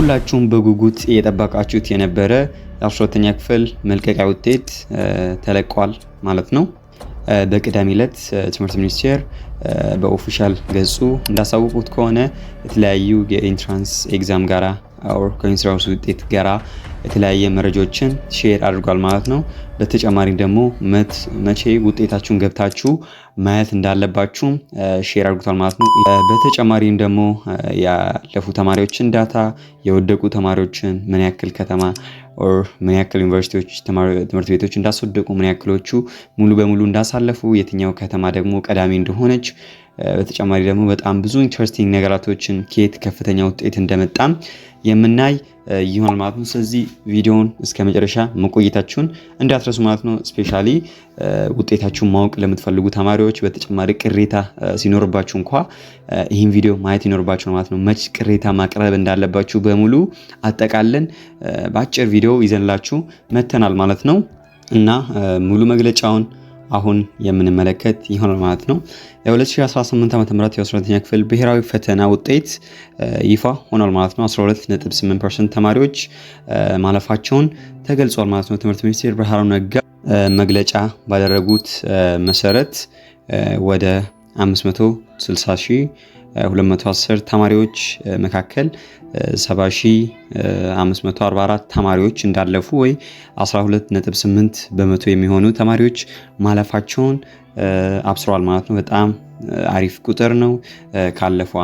ሁላችሁም በጉጉት እየጠበቃችሁት የነበረ የ12ኛ ክፍል መልቀቂያ ውጤት ተለቋል ማለት ነው። በቅዳሜ ዕለት ትምህርት ሚኒስቴር በኦፊሻል ገጹ እንዳሳወቁት ከሆነ የተለያዩ የኢንትራንስ ኤግዛም ጋራ ከኢንትራንስ ውጤት ጋራ የተለያየ መረጃዎችን ሼር አድርጓል ማለት ነው። በተጨማሪ ደግሞ መቼ ውጤታችሁን ገብታችሁ ማየት እንዳለባችሁ ሼር አድርጓል ማለት ነው። በተጨማሪም ደግሞ ያለፉ ተማሪዎችን ዳታ፣ የወደቁ ተማሪዎችን ምን ያክል ከተማ ምን ያክል ዩኒቨርሲቲዎች ትምህርት ቤቶች እንዳስወደቁ፣ ምን ያክሎቹ ሙሉ በሙሉ እንዳሳለፉ፣ የትኛው ከተማ ደግሞ ቀዳሚ እንደሆነች፣ በተጨማሪ ደግሞ በጣም ብዙ ኢንትረስቲንግ ነገራቶችን ከየት ከፍተኛ ውጤት እንደመጣም የምናይ ይሆናል ማለት ነው። ስለዚህ ቪዲዮውን እስከ መጨረሻ መቆየታችሁን እንዳትረሱ ማለት ነው። ስፔሻሊ ውጤታችሁን ማወቅ ለምትፈልጉ ተማሪዎች በተጨማሪ ቅሬታ ሲኖርባችሁ እንኳ ይህን ቪዲዮ ማየት ይኖርባችሁ ማለት ነው። መች ቅሬታ ማቅረብ እንዳለባችሁ በሙሉ አጠቃለን በአጭር ቪዲዮ ይዘንላችሁ መተናል ማለት ነው እና ሙሉ መግለጫውን አሁን የምንመለከት ይሆናል ማለት ነው። የ2018 ዓ.ም የ12ኛ ክፍል ብሔራዊ ፈተና ውጤት ይፋ ሆኗል ማለት ነው። 12.8% ተማሪዎች ማለፋቸውን ተገልጿል ማለት ነው። ትምህርት ሚኒስቴር ብርሃኑ ነጋ መግለጫ ባደረጉት መሰረት ወደ 560,210 ተማሪዎች መካከል 70,544 ተማሪዎች እንዳለፉ ወይ 12.8 በመቶ የሚሆኑ ተማሪዎች ማለፋቸውን አብስረዋል ማለት ነው። በጣም አሪፍ ቁጥር ነው። ካለፈው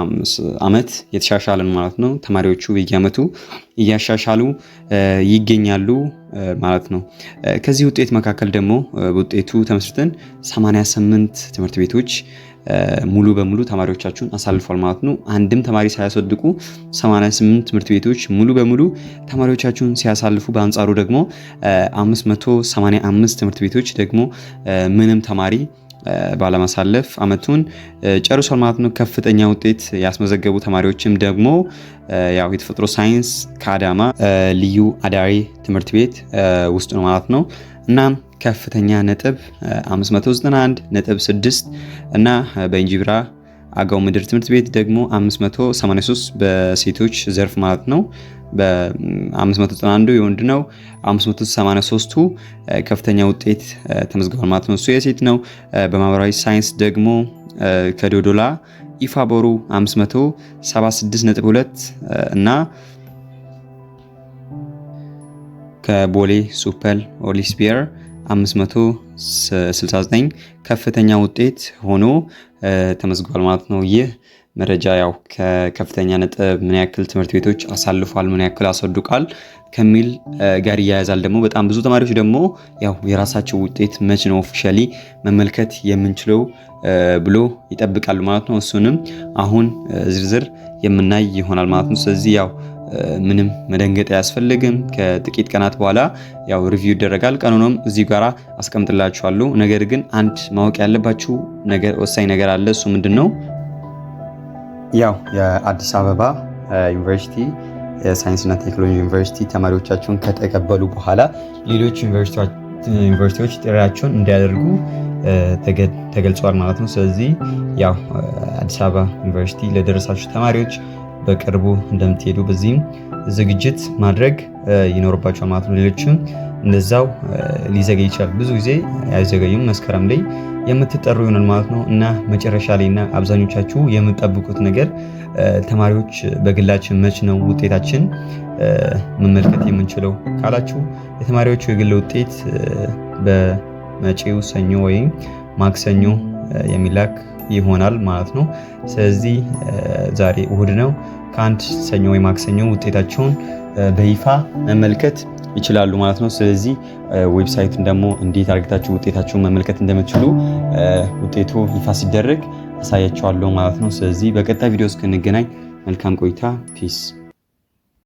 ዓመት የተሻሻለ ማለት ነው። ተማሪዎቹ በየዓመቱ እያሻሻሉ ይገኛሉ ማለት ነው። ከዚህ ውጤት መካከል ደግሞ ውጤቱ ተመስርተን 88 ትምህርት ቤቶች ሙሉ በሙሉ ተማሪዎቻቸውን አሳልፏል ማለት ነው። አንድም ተማሪ ሳያስወድቁ 88 ትምህርት ቤቶች ሙሉ በሙሉ ተማሪዎቻቸውን ሲያሳልፉ፣ በአንጻሩ ደግሞ 585 ትምህርት ቤቶች ደግሞ ምንም ተማሪ ባለማሳለፍ አመቱን ጨርሷል ማለት ነው። ከፍተኛ ውጤት ያስመዘገቡ ተማሪዎችም ደግሞ ያው የተፈጥሮ ሳይንስ ከአዳማ ልዩ አዳሪ ትምህርት ቤት ውስጥ ነው ማለት ነው እና ከፍተኛ ነጥብ 591.6 እና በእንጂብራ አጋው ምድር ትምህርት ቤት ደግሞ 583 በሴቶች ዘርፍ ማለት ነው። በ591 የወንድ ነው። 583ቱ ከፍተኛ ውጤት ተመዝግቧል ማለት ነው። እሱ የሴት ነው። በማህበራዊ ሳይንስ ደግሞ ከዶዶላ ኢፋቦሩ 576.2 እና ከቦሌ ሱፐል ኦሊስፒየር 569 ከፍተኛ ውጤት ሆኖ ተመዝግቧል ማለት ነው። ይህ መረጃ ያው ከከፍተኛ ነጥብ ምን ያክል ትምህርት ቤቶች አሳልፏል፣ ምን ያክል አስወድቋል ከሚል ጋር ይያያዛል። ደግሞ በጣም ብዙ ተማሪዎች ደግሞ ያው የራሳቸው ውጤት መች ነው ኦፊሻሊ መመልከት የምንችለው ብሎ ይጠብቃሉ ማለት ነው። እሱንም አሁን ዝርዝር የምናይ ይሆናል ማለት ነው። ስለዚህ ያው ምንም መደንገጥ አያስፈልግም። ከጥቂት ቀናት በኋላ ያው ሪቪው ይደረጋል። ቀኑንም እዚህ ጋራ አስቀምጥላችኋለሁ። ነገር ግን አንድ ማወቅ ያለባችሁ ነገር ወሳኝ ነገር አለ። እሱ ምንድነው? ያው የአዲስ አበባ ዩኒቨርሲቲ የሳይንስና ቴክኖሎጂ ዩኒቨርሲቲ ተማሪዎቻቸውን ከተቀበሉ በኋላ ሌሎች ዩኒቨርሲቲዎች ጥሪያቸውን እንዲያደርጉ ተገልጿል ማለት ነው። ስለዚህ ያው አዲስ አበባ ዩኒቨርሲቲ ለደረሳችሁ ተማሪዎች በቅርቡ እንደምትሄዱ በዚህም ዝግጅት ማድረግ ይኖርባቸዋል ማለት ነው። ሌሎችም እንደዛው ሊዘገይ ይችላል። ብዙ ጊዜ አይዘገዩም። መስከረም ላይ የምትጠሩ ይሆናል ማለት ነው እና መጨረሻ ላይ እና አብዛኞቻችሁ የምትጠብቁት ነገር ተማሪዎች በግላችን መች ነው ውጤታችን መመልከት የምንችለው ካላችሁ የተማሪዎቹ የግል ውጤት በመጪው ሰኞ ወይም ማክሰኞ የሚላክ ይሆናል ማለት ነው። ስለዚህ ዛሬ እሁድ ነው። ከአንድ ሰኞ ወይ ማክሰኞ ውጤታቸውን በይፋ መመልከት ይችላሉ ማለት ነው። ስለዚህ ዌብሳይቱን ደግሞ እንዴት አድርጋችሁ ውጤታችሁን መመልከት እንደምትችሉ ውጤቱ ይፋ ሲደረግ አሳያችኋለሁ ማለት ነው። ስለዚህ በቀጣይ ቪዲዮ እስክንገናኝ መልካም ቆይታ። ፒስ